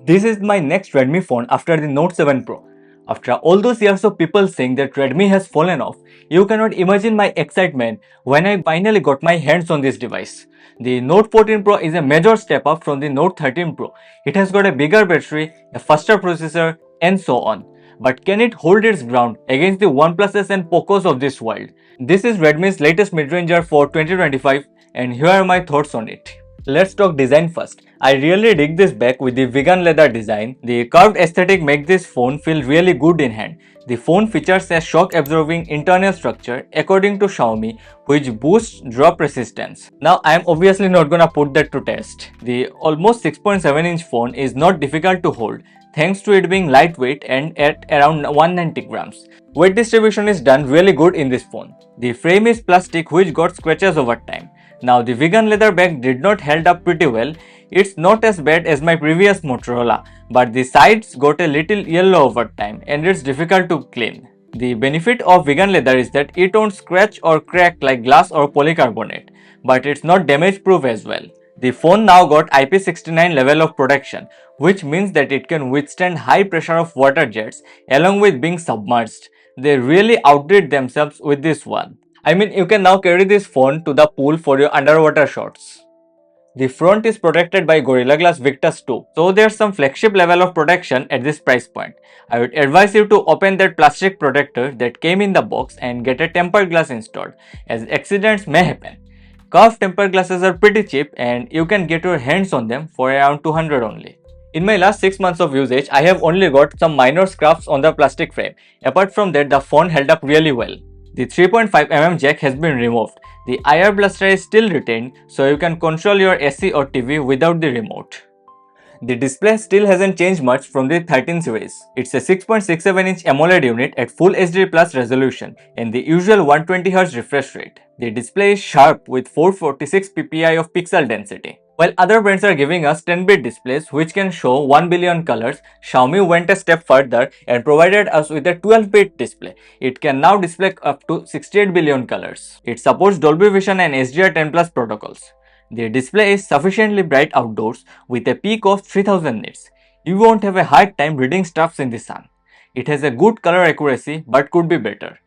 This is my next Redmi phone after the Note 7 Pro. After all those years of people saying that Redmi has fallen off, you cannot imagine my excitement when I finally got my hands on this device. The Note 14 Pro is a major step up from the Note 13 Pro. It has got a bigger battery, a faster processor, and so on. But can it hold its ground against the OnePluses and Pocos of this world? This is Redmi's latest mid-ranger for 2025, and here are my thoughts on it. Let's talk design first. I really dig this back with the vegan leather design. The curved aesthetic makes this phone feel really good in hand. The phone features a shock absorbing internal structure according to Xiaomi, which boosts drop resistance. Now I am obviously not gonna put that to test. The almost 6.7-inch phone is not difficult to hold thanks to it being lightweight and at around 190 grams. Weight distribution is done really good in this phone. The frame is plastic which got scratches over time. Now the vegan leather back did not held up pretty well. It's not as bad as my previous Motorola, but the sides got a little yellow over time and it's difficult to clean. The benefit of vegan leather is that it won't scratch or crack like glass or polycarbonate, but it's not damage proof as well. The phone now got IP69 level of protection, which means that it can withstand high pressure of water jets along with being submerged. They really outdid themselves with this one. I mean, you can now carry this phone to the pool for your underwater shots. The front is protected by Gorilla Glass Victus 2, so there's some flagship level of protection at this price point. I would advise you to open that plastic protector that came in the box and get a tempered glass installed, as accidents may happen. Curved tempered glasses are pretty cheap and you can get your hands on them for around 200 only. In my last 6 months of usage, I have only got some minor scraps on the plastic frame. Apart from that, the phone held up really well. The 3.5mm jack has been removed. The IR blaster is still retained, so you can control your AC or TV without the remote. The display still hasn't changed much from the 13 series. It's a 6.67-inch AMOLED unit at Full HD Plus resolution and the usual 120Hz refresh rate. The display is sharp with 446 ppi of pixel density. While other brands are giving us 10-bit displays which can show 1 billion colors, Xiaomi went a step further and provided us with a 12-bit display. It can now display up to 68 billion colors. It supports Dolby Vision and HDR10 Plus protocols. The display is sufficiently bright outdoors with a peak of 3000 nits. You won't have a hard time reading stuffs in the sun. It has a good color accuracy but could be better.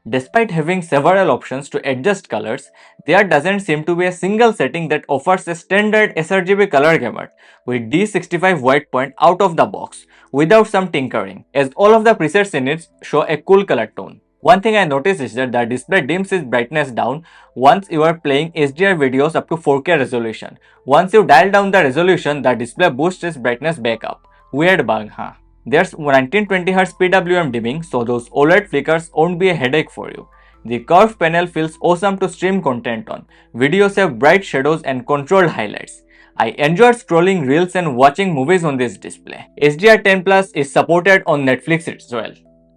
Despite having several options to adjust colors, there doesn't seem to be a single setting that offers a standard sRGB color gamut with D65 white point out of the box without some tinkering, as all of the presets in it show a cool color tone. One thing I noticed is that the display dims its brightness down once you are playing HDR videos up to 4K resolution. Once you dial down the resolution, the display boosts its brightness back up. Weird bug, huh? There's 1920Hz PWM dimming, so those OLED flickers won't be a headache for you. The curved panel feels awesome to stream content on. Videos have bright shadows and controlled highlights. I enjoyed scrolling reels and watching movies on this display. HDR10 Plus is supported on Netflix as well.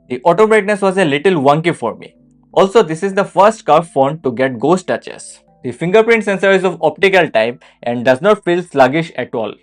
The auto brightness was a little wonky for me. Also, this is the first curved phone to get ghost touches. The fingerprint sensor is of optical type and does not feel sluggish at all.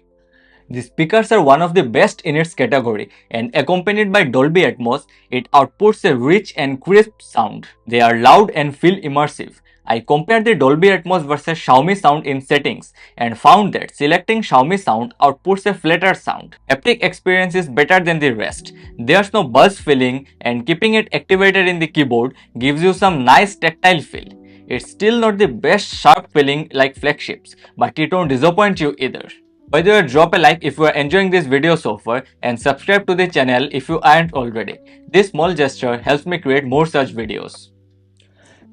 The speakers are one of the best in its category and accompanied by Dolby Atmos, it outputs a rich and crisp sound. They are loud and feel immersive. I compared the Dolby Atmos versus Xiaomi sound in settings and found that selecting Xiaomi sound outputs a flatter sound. Haptic experience is better than the rest. There's no buzz feeling and keeping it activated in the keyboard gives you some nice tactile feel. It's still not the best sharp feeling like flagships, but it won't disappoint you either. By the way, drop a like if you are enjoying this video so far and subscribe to the channel if you aren't already. This small gesture helps me create more such videos.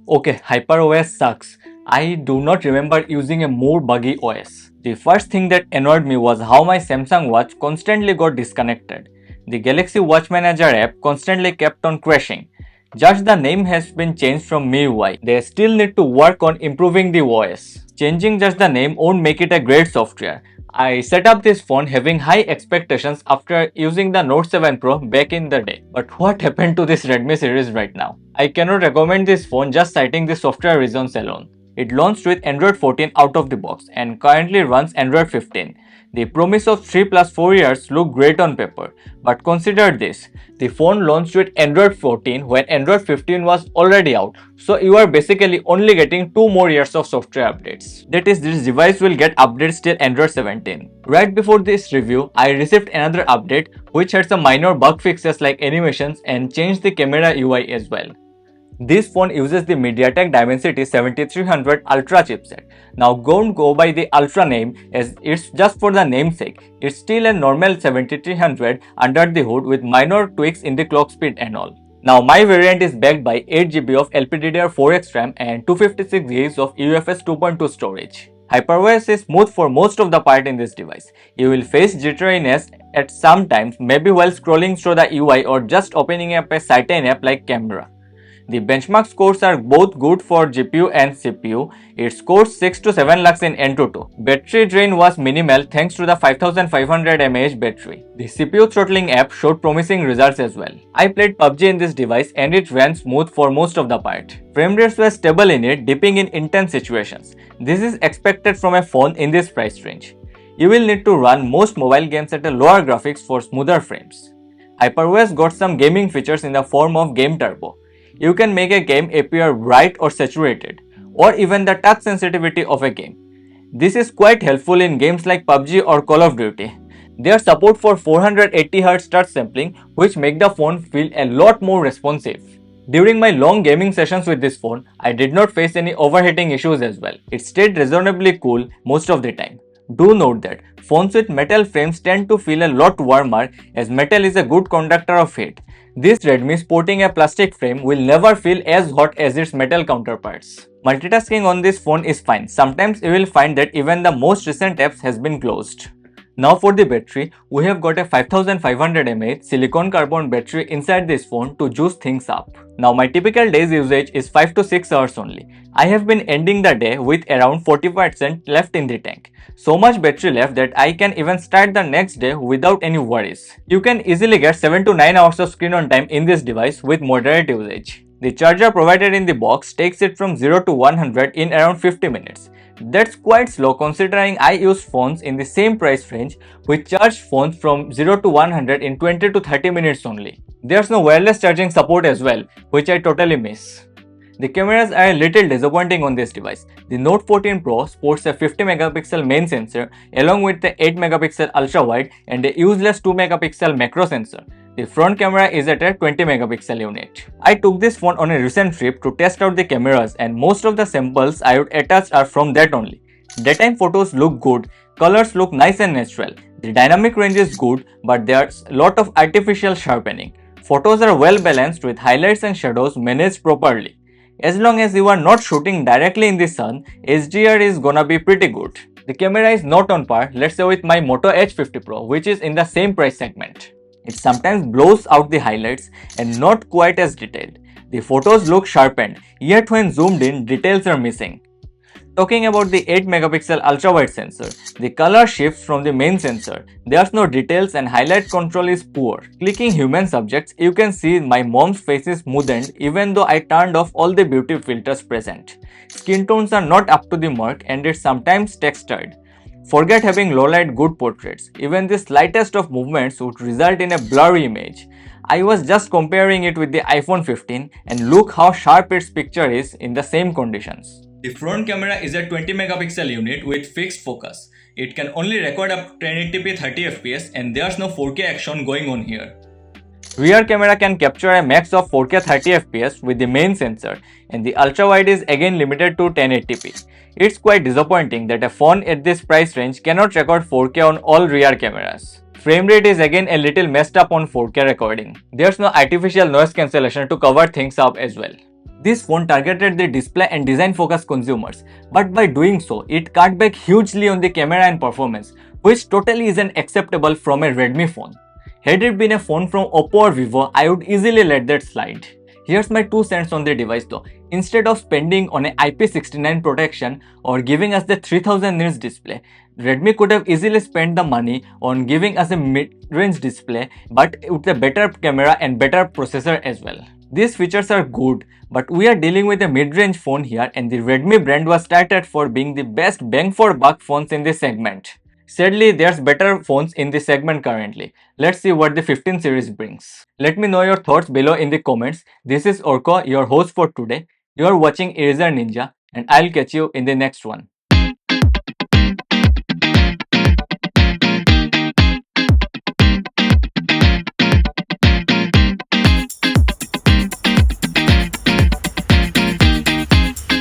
Okay, HyperOS sucks. I do not remember using a more buggy OS. The first thing that annoyed me was how my Samsung watch constantly got disconnected. The Galaxy Watch Manager app constantly kept on crashing. Just the name has been changed from MIUI. They still need to work on improving the OS. Changing just the name won't make it a great software. I set up this phone having high expectations after using the Note 7 Pro back in the day. But what happened to this Redmi series right now? I cannot recommend this phone just citing the software reasons alone. It launched with Android 14 out of the box and currently runs Android 15. The promise of 3 plus 4 years looked great on paper, but consider this. The phone launched with Android 14 when Android 15 was already out, so you are basically only getting 2 more years of software updates. That is, this device will get updates till Android 17. Right before this review, I received another update which had some minor bug fixes like animations and changed the camera UI as well. This phone uses the MediaTek Dimensity 7300 Ultra chipset. Now don't go by the Ultra name as it's just for the namesake. It's still a normal 7300 under the hood with minor tweaks in the clock speed and all. Now my variant is backed by 8GB of LPDDR4X RAM and 256GB of UFS 2.2 storage. HyperOS is smooth for most of the part in this device. You will face jitteriness at some times, maybe while scrolling through the UI or just opening up a certain app like camera. The benchmark scores are both good for GPU and CPU. It scores 6 to 7 lakhs in AnTuTu. Battery drain was minimal thanks to the 5500 mAh battery. The CPU throttling app showed promising results as well. I played PUBG in this device and it ran smooth for most of the part. Frame rates were stable in it, dipping in intense situations. This is expected from a phone in this price range. You will need to run most mobile games at a lower graphics for smoother frames. HyperOS got some gaming features in the form of Game Turbo. You can make a game appear bright or saturated, or even the touch sensitivity of a game. This is quite helpful in games like PUBG or Call of Duty. There's support for 480Hz touch sampling, which make the phone feel a lot more responsive. During my long gaming sessions with this phone, I did not face any overheating issues as well. It stayed reasonably cool most of the time. Do note that phones with metal frames tend to feel a lot warmer as metal is a good conductor of heat. This Redmi sporting a plastic frame will never feel as hot as its metal counterparts. Multitasking on this phone is fine. Sometimes you will find that even the most recent apps has been closed. Now for the battery, we have got a 5500 mAh silicon carbon battery inside this phone to juice things up. Now my typical day's usage is 5 to 6 hours only. I have been ending the day with around 40% left in the tank. So much battery left that I can even start the next day without any worries. You can easily get 7 to 9 hours of screen on time in this device with moderate usage. The charger provided in the box takes it from 0 to 100 in around 50 minutes. That's quite slow considering I use phones in the same price range which charge phones from 0 to 100 in 20 to 30 minutes only. There's no wireless charging support as well, which I totally miss. The cameras are a little disappointing on this device. The Note 14 Pro sports a 50 megapixel main sensor along with the 8 megapixel ultra wide and a useless 2 megapixel macro sensor. The front camera is at a 20 megapixel unit. I took this phone on a recent trip to test out the cameras and most of the samples I would attach are from that only. Daytime photos look good, colors look nice and natural. The dynamic range is good but there's a lot of artificial sharpening. Photos are well balanced with highlights and shadows managed properly. As long as you are not shooting directly in the sun, HDR is gonna be pretty good. The camera is not on par, let's say with my Moto H50 Pro, which is in the same price segment. It sometimes blows out the highlights and not quite as detailed. The photos look sharpened, yet when zoomed in, details are missing. Talking about the 8 megapixel ultra wide sensor, the color shifts from the main sensor. There's no details and highlight control is poor. Clicking human subjects, you can see my mom's face is smoothened even though I turned off all the beauty filters present. Skin tones are not up to the mark and it's sometimes textured. Forget having low light good portraits. Even the slightest of movements would result in a blurry image. I was just comparing it with the iPhone 15 and look how sharp its picture is in the same conditions. The front camera is a 20 megapixel unit with fixed focus. It can only record up to 1080p 30 fps and there's no 4K action going on here. Rear camera can capture a max of 4K 30 fps with the main sensor and the ultra wide is again limited to 1080p. It's quite disappointing that a phone at this price range cannot record 4K on all rear cameras. Frame rate is again a little messed up on 4K recording. There's no artificial noise cancellation to cover things up as well. This phone targeted the display and design focused consumers, but by doing so, it cut back hugely on the camera and performance, which totally isn't acceptable from a Redmi phone. Had it been a phone from Oppo or Vivo, I would easily let that slide. Here's my 2 cents on the device though. Instead of spending on an IP69 protection or giving us the 3000 nits display, Redmi could have easily spent the money on giving us a mid-range display but with a better camera and better processor as well. These features are good, but we are dealing with a mid-range phone here and the Redmi brand was started for being the best bang for buck phones in this segment. Sadly, there's better phones in this segment currently. Let's see what the 15 series brings. Let me know your thoughts below in the comments. This is Orko, your host for today. You are watching Eraser Ninja, and I'll catch you in the next one.